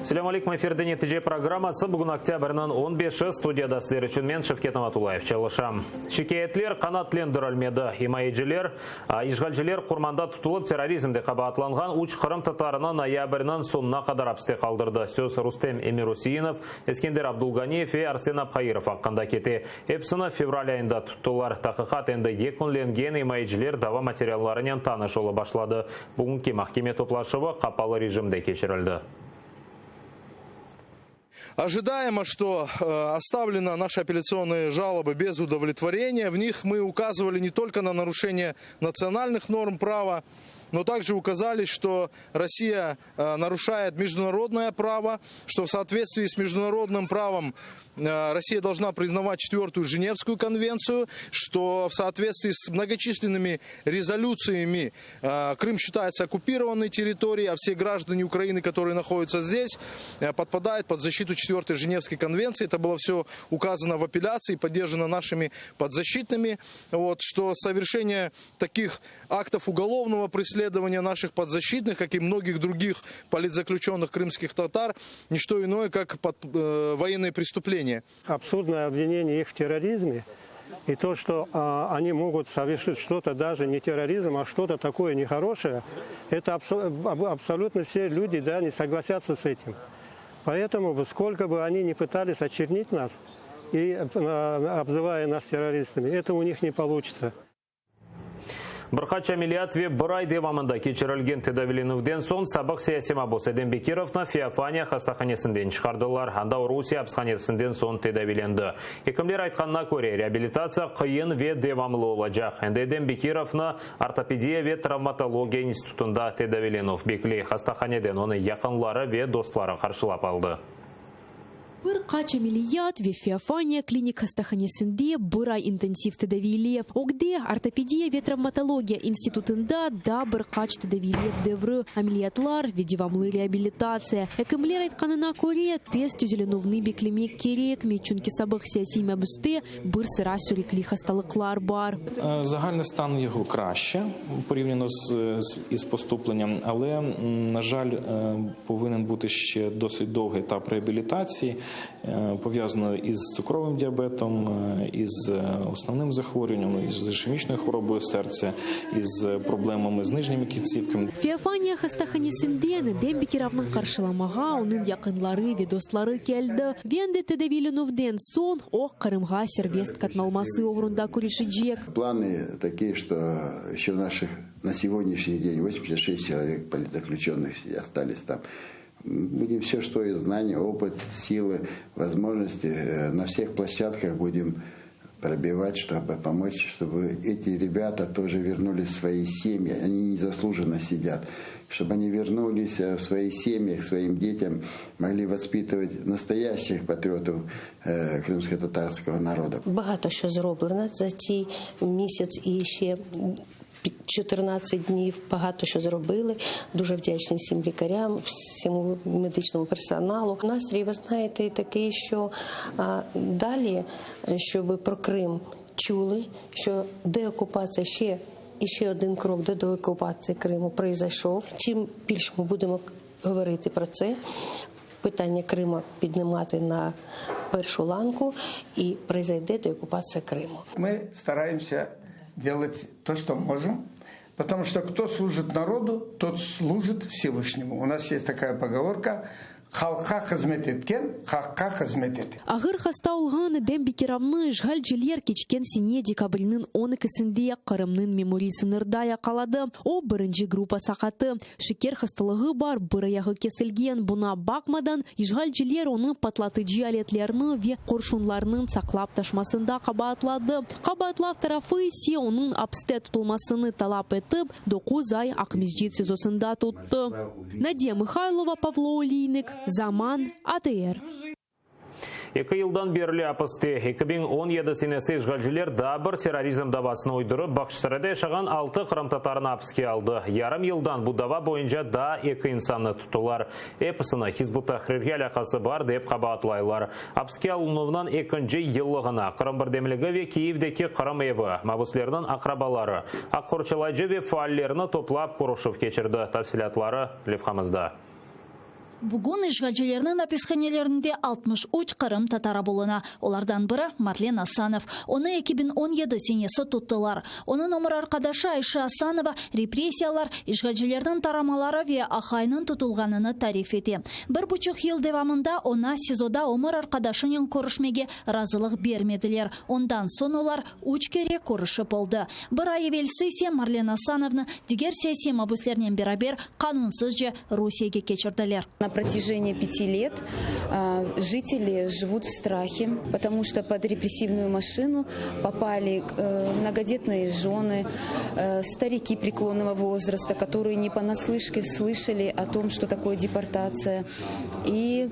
Селям алейкум, эфирде нетиже программасы бүгін октябрьнан 15-ші студияда сіздер үшін мен Шевкет Аматулаев чалышам. Шикеетлер канатлендірілмеді. Имайджілер, ишғалжілер құрманда тұтылып терроризмде қабатланған уч Қырым татарына ноябрьнан сонына қадар апсте қалдырды. Сөз Рустем Эмирусиинов, Ескендер Абдулганиев и Арсен Абхаиров аққанда кете. Эпсіні февраль айында тұттылар. Тақиқат енді екінленген имайджілер дава материалларынан таныш олы башлады. Бүгінгі махкеме топлашығы қапалы режимде кешірілді. Ожидаемо, что оставлены наши апелляционные жалобы без удовлетворения. В них мы указывали не только на нарушение национальных норм права, но также указали, что Россия нарушает международное право, что в соответствии с международным правом Россия должна признавать 4-ю Женевскую конвенцию, что в соответствии с многочисленными резолюциями Крым считается оккупированной территорией, а все граждане Украины, которые находятся здесь, подпадают под защиту 4-й Женевской конвенции. Это было все указано в апелляции, поддержано нашими подзащитными. Что совершение таких актов уголовного преследования наших подзащитных, как и многих других политзаключенных крымских татар, не что иное, как военные преступления. Абсурдное обвинение их в терроризме и то, что они могут совершить что-то даже не терроризм, а что-то такое нехорошее, это абсолютно все люди не согласятся с этим. Поэтому, сколько бы они ни пытались очернить нас, и обзывая нас террористами, это у них не получится. Бірқача миллиард ве бұрай девамында кечірілген тедавиленуден сон сабық сиясема бос Эдем Бекировна Феофания хастаханесінден шығардылар. Анда Русия апсханесінден сон тедавиленді. Екімлер айтқанына көре реабилитация қиын ве девамлы олажақ. Эдем Бекировна ортопедия ве травматология институтында тедавиленов бекли хастаханеден оны яқынлары ве достлары қаршылап алды. Бір қача миллиард ве Феофания клиник хастаханесінде бұрай интенсив тедавилев. Огде ортопедия ве травматология институтында да бір қач тедавилев девры. Амелиятлар ве девамлы реабилитация. Экімлер айтқанына көре тест түзеленовны беклемек керек. Мечунки сабық сиясиме бүсте бір сыра сүреклі хасталықлар бар. Загальний стан його краще порівняно із поступленням, але, на жаль, повинен бути ще досить довгий етап реабілітації, пов'язано із цукровим діабетом, із основним захворюванням, із ішемічною хворобою серця, із проблемами з нижніми кінцівками. Феофания хастаханесінден Эдем Бекировның қаршыламаға оның якынлары ве достлары келді. Венде тедавиленовден сон оқ Қырымға сервест катналмасы орында күрешіджек. Планы такие, что еще на сегодняшний день 86 человек политзаключенных остались там. Будем все, что есть, знания, опыт, силы, возможности, на всех площадках будем пробивать, чтобы помочь, чтобы эти ребята тоже вернулись в свои семьи. Они незаслуженно сидят. Чтобы они вернулись в свои семьи, к своим детям, могли воспитывать настоящих патріотів кримсько-татарського народу. Багато що зроблено за цей місяць і ще 14 днів, багато що зробили. Дуже вдячні всім лікарям, всьому медичному персоналу. Настрій, ви знаєте, такий, що далі, щоб про Крим чули, що деокупація ще один крок до деокупації Криму пройшов. Чим більше ми будемо говорити про це, питання Криму піднімати на першу ланку і пройде деокупація Криму. Ми стараємося делать то, что можем, потому что кто служит народу, тот служит Всевышнему. У нас есть такая поговорка: халқа қызмет еткен, хаққа қызмет етеді. Ағыр хаста олған Эдем Бекировны жғал желер кечкен сене декабрінің 12-сінде Қырымның меморисынырдая қалады. О бірінші группа сақаты. Шекер хасталығы бар бұраяғы кесілген. Бұна бақмадан жғал желер оны патлатыжы алетлеріні ве қоршунларының сақлап ташмасында қабатлады. Қабатлав тарафы се оның апсте тұтылмасыны талап етіп, 9 ай Ақмесжит сезосында тұтты. Надия Михайлова, Павло Олейник, Zaman ATR. 2 yıldan beri apısты 2017 senesi işgalciler da bir terrorizm davasını uydurып, Bakşisarayda yaşagan 6 Kırım tatarını apsке aldı. Yarım yıldan bu dava boyunca da 2 insanı tutular. Epısına Hizbut Tahrir'e alakası var deyip qabatlaylar. Apsке alınıvından 2. yıllığına Kırım Birdemligi ve Kiyev'deki Kırım evi mabuslerinin akrabaları, Akkorçalaycı ve faallerini toplap koruşup geçirdi. Tafsilatları Levhamızda. Бүгін ишгалчыларның написханелерінде 63 Қырым татары болына. Олардан бірі Марлен Асанов. Оны 2017 сенесі тұттылар. Оның өмір арқадашы Айша Асанова репрессиялар ишгалчыларның тарамалары ве ахайның тұтылғаныны тариф ете. 1,5 ел девамында она СИЗОда өмір арқадашының көрішмеге разылық бермеділер. Ондан сон олар 3 кере көріші болды. Бір ай велсісе Марлен Асановны дигер сессия мабуслерінен берабер қанунсыз же Русияге кечірділер. На протяжении 5 лет жители живут в страхе, потому что под репрессивную машину попали многодетные жены, старики преклонного возраста, которые не понаслышке слышали о том, что такое депортация, и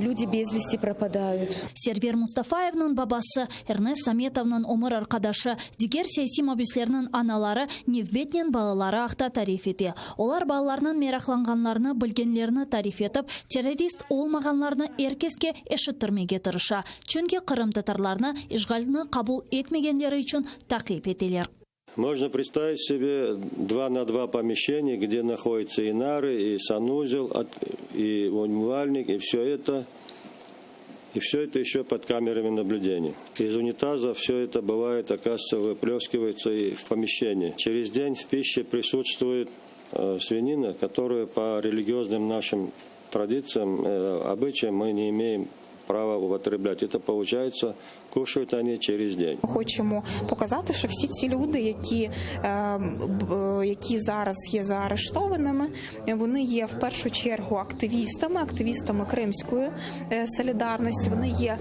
люди без вести пропадают. Сервер Мустафаевның бабасы, Эрнес Саметовның өмір арқадашы, дигер саяси мабуслерінің аналары невбетнен балалары ақта тариф ете. Олар балаларының мерақланғанларына білгенлеріні тариф етіп, террорист олмағанларына еркеске эшіттірмеге тырыша. Чүнге Қырым татарларына ишгалны қабул етмегенлері үшін тақип етелер. Можно представить себе 2 на 2 помещения, где находятся и нары, и санузел, и умывальник, и все это еще под камерами наблюдения. Из унитаза все это бывает, оказывается, выплескивается и в помещении. Через день в пище присутствует свинина, которую по религиозным нашим традициям, обычаям мы не имеем права употреблять. Это получается, кушають вони через день. Хочемо показати, що всі ці люди, які зараз є заарештованими, вони є в першу чергу активістами Кримської солідарності, вони є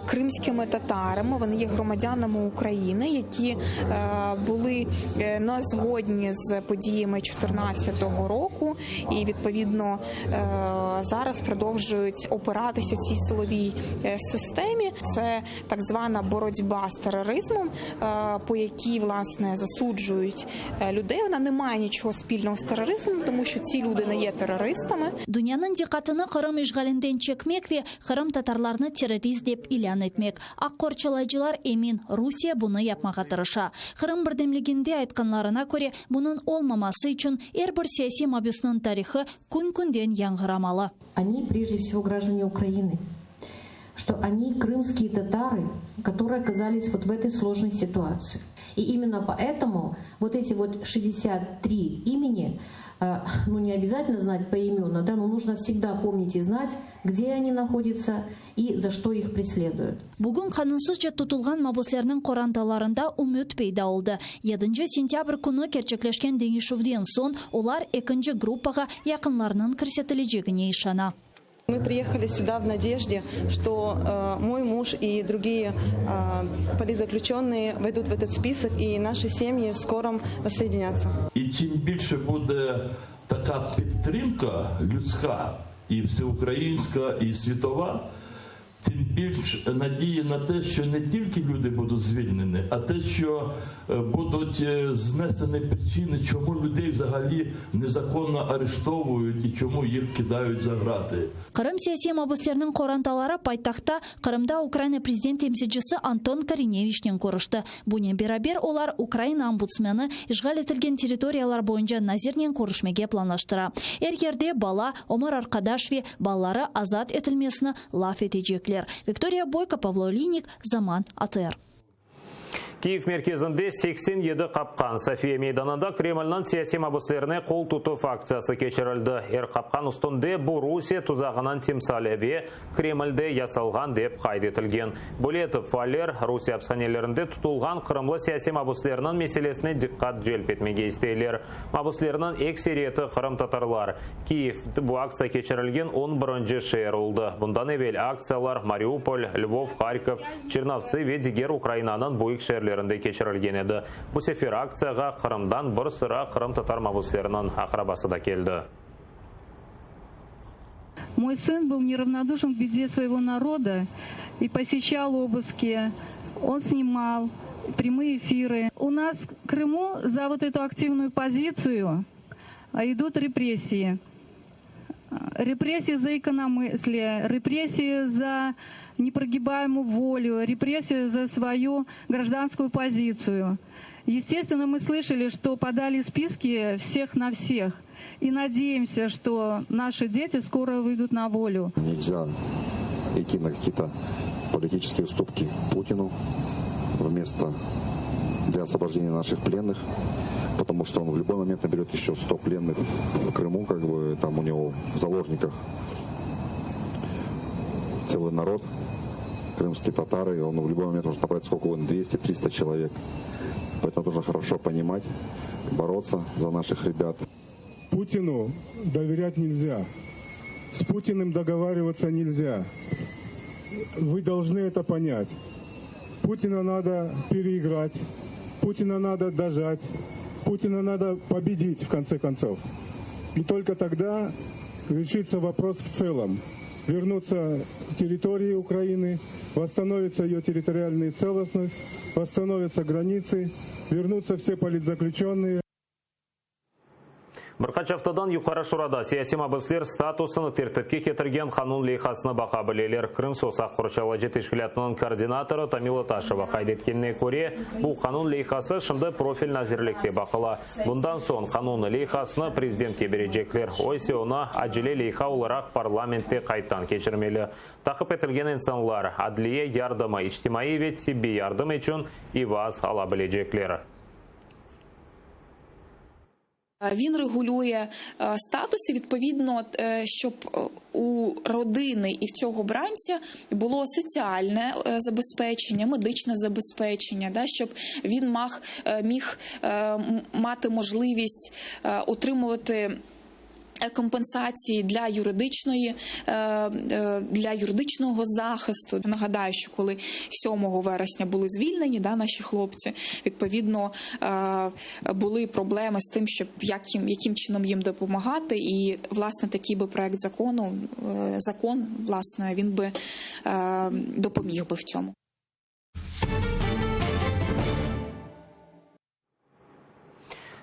кримськими татарами, вони є громадянами України, які були не згодні з подіями 2014 року і, відповідно, зараз продовжують опиратися цій силовій системі. Це так звана боротьба з тероризмом, по якій, власне, засуджують людей. Вона не має нічого спільного з тероризмом, тому що ці люди не є терористами. Дünyanın dikkatini Kırım işgalinden çekmek ve Kırım tatarlarını terörist dep ilan etmek. Akkorçalaycılar emin Rusya bunu yapmağa tırışa. Kırım birdemliginde aytkanlarına göre bunun olmaması için bir siyasi mabusның tarixi kun-kunden яңғырamalı. Они прежде всего граждане Украины, что они крымские татары, которые оказались вот в этой сложной ситуации. И именно поэтому вот эти вот 63 имени, не обязательно знать поименно, да, но нужно всегда помнить и знать, где они находятся и за что их преследуют. Бүгін қанунсызша тұтылған мабуслерінің қоранталарында үміт пейда oldu. 7 сентябрь күні керчеклешкен Денишевден сон олар 2 группаға якынларының кірсетілежегіне ишана. Мы приехали сюда в надежде, что мой муж и другие политзаключенные войдут в этот список, и наши семьи скоро воссоединятся. І чим більше буде така підтримка людська, і всеукраїнська, і світова, тим більш надії на те, що не тільки люди будуть звільнені, а те, що будуть знесені причини, чому людей взагалі незаконно арештовують і чому їх кидають за грати. Кырым саяси мабуслерінің қоранталары пайтақта Қырымда Украина президент темсилчisi Антон Кореневичтен көрішті. Бұнен берабер олар Украина омбудсмені işgal етілген территориялар бойынша назирнен көрішмеге планлаштыра. Еркерде бала Омар Аркадаш ве балалары азат етілмесіні лаф етежеклер. Виктория Бойко, Павло Линик, Заман, АТР. Киев мерkezінде 87 қапқан. София мейданында Кремльнің саяси мабуслеріне қол тұту акциясы кешірілді. Қапқан үстінде бұл Русия тұзағынан темсалеве Кремльде ясалған деп қайд етілген. Бөлетіп фалер Русия апсханелерінде тұтылған қырымлы саяси мабуслерінің меселесіне диққат желп етмеге істейлер. Мабуслерінің эксериеті қырым татарлар. Киев бұл акция кешірілген 11 шер oldu. Бұндан евел акциялар Мариуполь, Львов, Харьков, Черновцы ве дигер Украинаның бұйық шерлерінде кешірілген еді. Бұл сефер акцияға Қырымдан бір sıra Қырым татар мабуслерінің ақырабасы да келді. Мой сын был неравнодушен к беде своего народа и посещал обыски. Он снимал прямые эфиры. У нас в Крыму за вот эту активную позицию идут репрессии. Репрессии за инакомыслие, репрессии за непрогибаемую волю, репрессии за свою гражданскую позицию. Естественно, мы слышали, что подали списки всех на всех. И надеемся, что наши дети скоро выйдут на волю. Нельзя идти на какие-то политические уступки Путину вместо для освобождения наших пленных, потому что он в любой момент наберет еще 100 пленных в Крыму, как бы там у него в заложниках целый народ, крымские татары, и он в любой момент может набрать сколько угодно, 200-300 человек. Поэтому нужно хорошо понимать, бороться за наших ребят. Путину доверять нельзя. С Путиным договариваться нельзя. Вы должны это понять. Путина надо переиграть, Путина надо дожать, Путина надо победить в конце концов. И только тогда решится вопрос в целом. Вернуться к территории Украины, восстановится ее территориальная целостность, восстановятся границы, вернутся все политзаключенные. Бірқач аптадан юқары шурада саяси мабыслер статусын тәртіпке кетірген қанун лейхасына бақа білелер. Крым сосақ құрчалы жетішкілетінің координаторы Тамила Ташева қайдеткеніне көре, бұл қанун лейхасы шымды профиль назирлікте бақыла. Бұндан сон қанун лейхасыны президентке бережеклер. Ойсе оны әжіле лейха оларақ парламентте қайттан кешірмелі. Тақып етілген инсанлар адлие ярдымы, иштимаи вет себе ярдым үшін иваз ала білежеклер. Він регулює статуси, відповідно, щоб у родини і в цього бранця було соціальне забезпечення, медичне забезпечення, щоб він міг мати можливість отримувати компенсації для юридичного захисту. Нагадаю, що коли 7 вересня були звільнені наші хлопці, відповідно були проблеми з тим, щоб яким чином їм допомагати, і власне такий би проект закон, власне, він би допоміг би в цьому.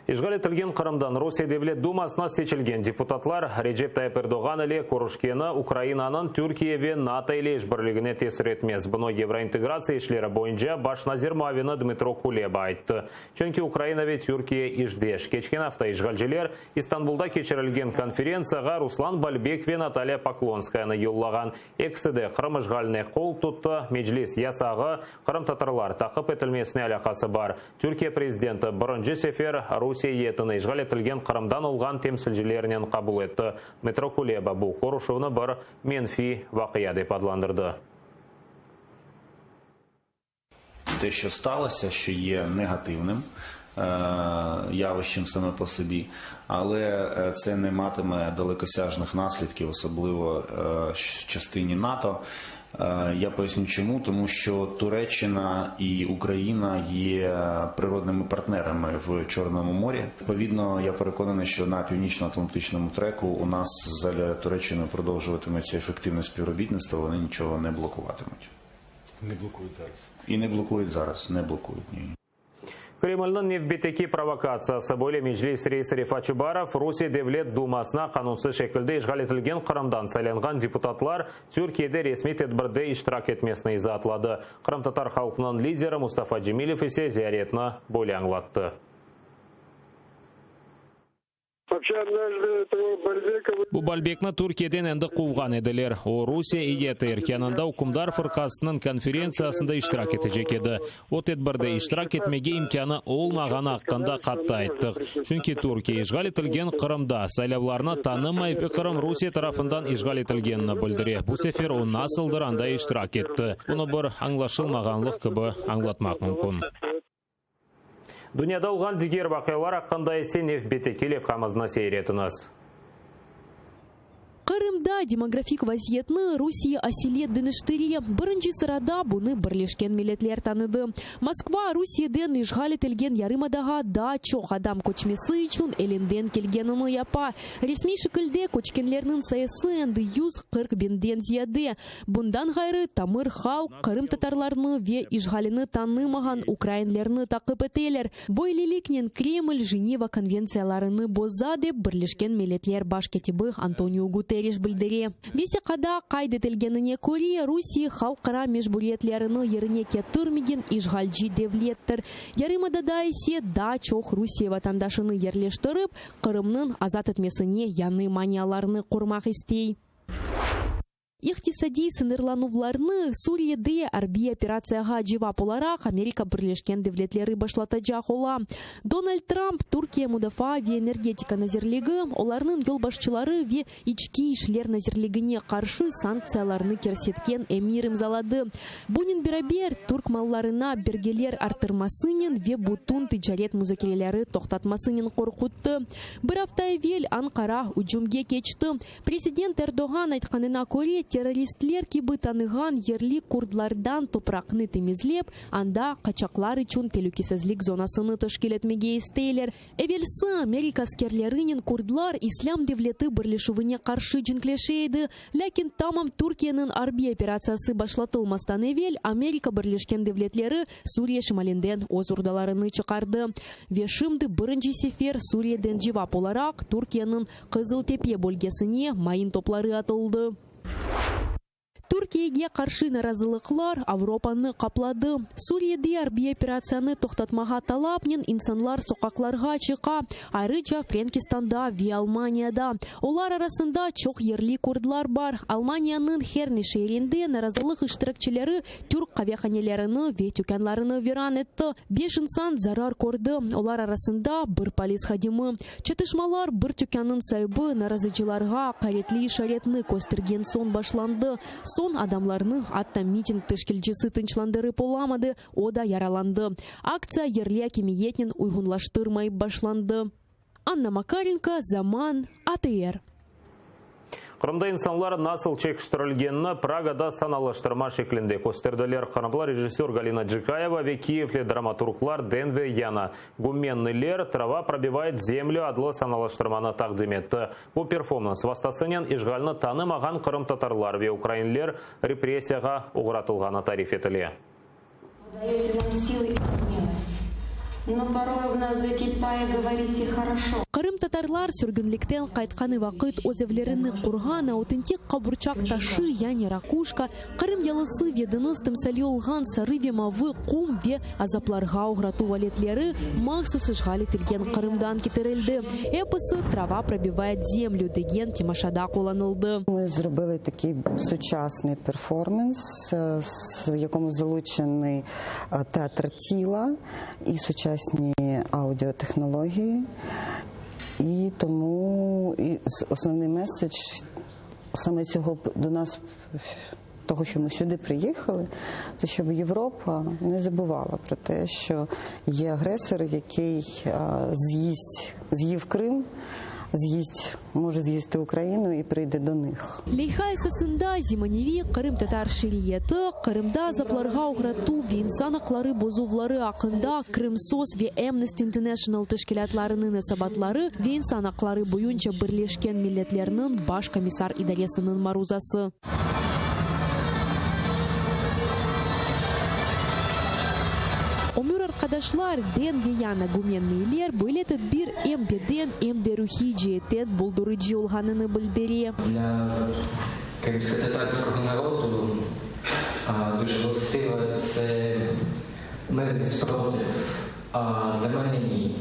Ишғал етілген Қырымдан Русия Девлет Думасына сечілген депутатлар Реджеп Тайып Эрдоған әле Корушкені Украинаның Түркия вен НАТО еле ішбірлігіне тесір етмес. Бұны евроинтеграция ішлері бойынша баш назир мавины Дмитро Кулеба айтты. Чөнки Украина ве Түркия ішдеш. Кечкен авто ишғалжелер Истанбулда кечірілген конференцияға Руслан Бальбек вен Наталья Поклонскаяны юллаған. Эксіде Қырым ишғаліне қол тұтты. Меджлис ясағы Қырым татарлар тақып етілмесіне алақасы бар. Түркия президенті бірінші сефер Русия етіні ишғал етілген Қырымдан олған темсілжілерінен қабыл етті. Дмитро Кулеба бұл Корушевны бір менфи вақия деп адландырды. Те, що сталося, що є негативним явищем саме по собі, але це не матиме далекосяжних наслідків, особливо в частині НАТО. Я поясню чому, тому що Туреччина і Україна є природними партнерами в Чорному морі. Відповідно, я переконаний, що на північно-атлантичному треку у нас з Туреччиною продовжуватиметься ефективне співробітництво, вони нічого не блокуватимуть. Не блокують зараз. І не блокують зараз, не блокують, ні. Кремльнің невбетеки провокациясы бойлы Меджлис рейсі Рифат Чубаров Русия Девлет Думасына қанунсыз шекілді ишғал етілген Қырымдан сайланған депутатлар Түркияде ресми тедбірде иштирак етмесіне изатлады. Қырым татар халқының лидері Мустафа Джемилев есе зияретіні бөлі аңлатты. Бұл Бальбекні Түркияден әнді қуған еділер. О Русия иеті янында Укумдар фырқасының конференциясында иштирак етежек еді. О тедбірді иштирак етмеге имканы олмаған аққанда қатты айттық. Чүнки Түркия ишғал етілген Қырымда сайлауларына танымай Қырым Русия тарафындан ишғал етілгенні білдіре. Бұл сефер о насылдыранда иштирак етті. Бұны бір аңлашылмағанлық кібі аңлатмақ мүмкін. Дүнияда олған дигер вақиялар аққанда есе невбеті келев қамызына сейретіңіз. Қырымда демографик вазиетні Русия аселет дыныштыре. Бірінші сырада бұны бірлешкен милетлер таныды. Москва Русияден ишғал етілген ярымадаға да чоқ адам көчмесі үшін еленден келгеніні япа. Ресми шікілде көчкенлерінің сайысы әнді 140 бенден зияды. Бұндан ғайры тамыр хал Қырым татарларыны ве ишғаліні танымаған украинлеріні тақып етелер. Бойлелікнен Кремль Женева конвенцияларыны бозады бірлешкен милетлер башкетібі Антонио Гутерриш Париж білдіре. Весе қада қайды тілгеніне көре Русия халқыра межбуретлеріні еріне кетірмеген ишгалжи девлеттір. Ярымадада есе да чоқ Русия ватандашыны ерлештіріп, Қырымның азат етмесіне яны манияларыны құрмақ істей. Иқтисади сынырланувларны Сурияде арби операцияға жевап оларақ Америка Бірлешкен Девлетлері башлатажақ ола. Дональд Трамп Туркия мудафа ве энергетика назерлігі, оларның елбашчылары ве ички ишлер назерлігіне қаршы санкцияларны керсеткен эмир имзалады. Бунин берабер турк малларына бергелер артырмасынен ве бутун тижарет музакерелері тоқтатмасынен қорқутты. Бір автай вел Анкара уджумге кечті. Президент Эрдоган айтқанына көре террористлер кибы таныған ерлі курдлардан топрақны темизлеп, анда қачақлар үшін телюкесізлік зонасыны тышкел етмеге істейлер. Эвелсы Америка аскерлерінен курдлар ислам девлеті бірлешуіне қаршы жінклешейді. Ләкин тамам Туркияның арби операциясы башлатылмастан эвел Америка бірлешкен девлетлері Сурия шымаленден оз урдаларыны чықарды. Вешімді бірінші сефер Сурияден жевап оларақ Туркияның Қызыл-Тепе бөлгесіне майын топлары атылды. Түркияге қаршы наразылықлар Авропаны қаплады. Сурияде арби операцияны тоқтатмаға талапнен инсанлар соқақларға чықа, айрыча Френкистанда ве Алманияда. Олар арасында чоқ ерлі курдлар бар. Алманияның херни шерінде наразылық іштірікчілері түрк қавяханелеріні ве тюкенларыны веран етті. 5 инсан зарар көрді. Олар арасында бір полис хадимы. Чатышмалар бір тюкеннің сайбы наразычыларға қаретлі шаретны көстірген сон башланды. Сон адамларны атта митинг тышкелчесі тынчландырып оламады, ода яраланды. Акция ерлі кемиетнен уйгунлаштырмай башланды. Анна Макаренко, Заман, АТР. Қырымда инсанлар насыл чекштірілгенні Прагада саналыштырма шеклінде көстерділер. Қырымда режиссер Галина Джикаева ве Киевле драматурглар Денве Яна. Гуменнілер трава пробивает землю адлы саналыштырманы тақдиметті. Бұл перформанс вастасынен ишғалны танымаған Қырым татарлар ве украинлер репрессияға уғратылғаны тариф етіле. Даете нам силы и смелость. Но порой в нас закипая говорите хорошо. Қырым татарлар сүргінліктен қайтқаны вақыт өзевлеріні құрған аутентик қабурчак ташы, яне ракушка, Қырым ялысы ведініз тімсәлі олған сары вемавы құм ве азапларға уғрату валетлері мақсус ішғали тілген Қырымдан кетірілді. Эпосы «Трава пробивает землю» деген темашада қоланылды. Ми зробили такий сучасний перформанс, в якому залучений театр тіла і сучасні аудіотехнології. І тому основний меседж саме цього до нас, того, що ми сюди приїхали, це щоб Європа не забувала про те, що є агресор, який з'їв Крим, може з'їсти Україну і прийде до них. Лейхай сасында зиманеви Қырым татар шириеті, Қырымда запларға уғрату венсанақлары бозувлары ақында Крымсос ве Amnesty International тышкелатларының сабатлары венсанақлары бойынша бірлешкен миллетлерінің баш комиссар идаресінің марузасы. Omur arkadaşlar den ve yana gümenliler böyle tedbir MD'den MD рухи жиеттен болдырыcı olğanını bildiре. Для кримськотатарського народу дуже властиво це мирний спротив, а для мене ні.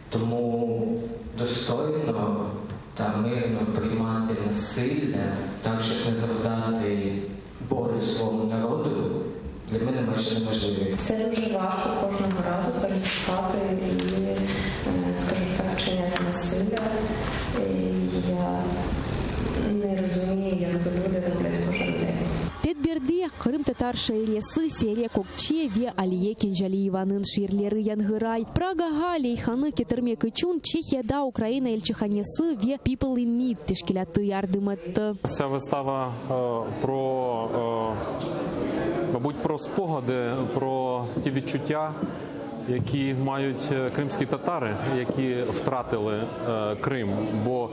Тому достойно та мирно приймати насилля, так щоб не завдати болю своєму народу, для мене майже неможливо. Це дуже важко кожного разу переступати і, скажімо так, вчиняти насилля. Я не розумію, як люди роблять кожен день. Тедберде Қырым татар шайресі серия Кокче ве Алие Кенжалиеваның ширлері янгырай. Прагага лейханы кетірмек үшін Чехияда Украина елчіханесі ве People in Need тешкіляты ярдым етті. Ця вистава мабуть, про спогади, про ті відчуття, які мають кримські татари, які втратили Крим. Бо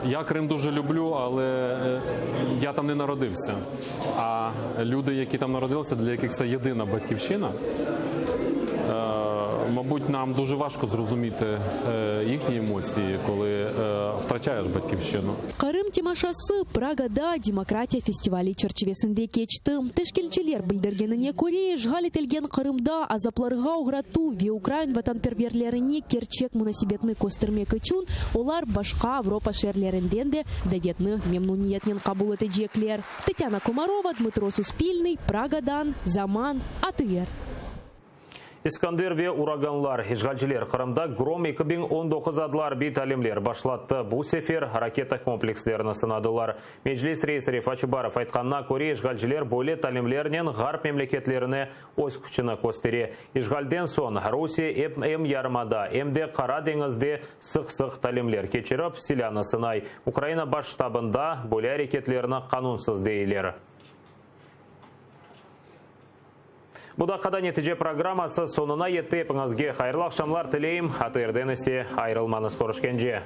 я Крим дуже люблю, але я там не народився. А люди, які там народилися, для яких це єдина батьківщина, мабуть, нам дуже важко зрозуміти їхні емоції, коли втрачаєш батьківщину. Кырым темашасы Прагада демократия фестивалі чарчевесінде кечті. Тешкелчелер білдіргеніне көре жғал етілген Кырымда азапларыға уғрату ве Украин ватанперверлеріне керчек мунасибетны костырмек үчүн олар башка Европа шерлерінден де даветны мемнуниетнен кабул етежеклер. Татьяна Комарова, Дмитро Суспильный, Прагадан, Заман, АТР. Искандер ве ураганлар, ишгалчилер Кырымда Гром 2019 адлар бит алемлер башлатты. Бу сефер ракета комплекслерін сынадылар. Меджлис рейсері Фачыбаров айтқанна көре ишгалчилер бойле талемлерінен ғарп мемлекетлеріне ось күшіні костере. Ишгалден сон Русия эм ярмада, эмде Қара деңізде сық-сық талемлер кечеріп силяны сынай. Украина баш штабында бойле әрекетлеріні қанунсыз дейлер. Бұда қада нетеже программасы сонына етті епіңізге қайырлы ақшамлар тілейім. АТР-ден есе айрылмаңыз көрішкенже.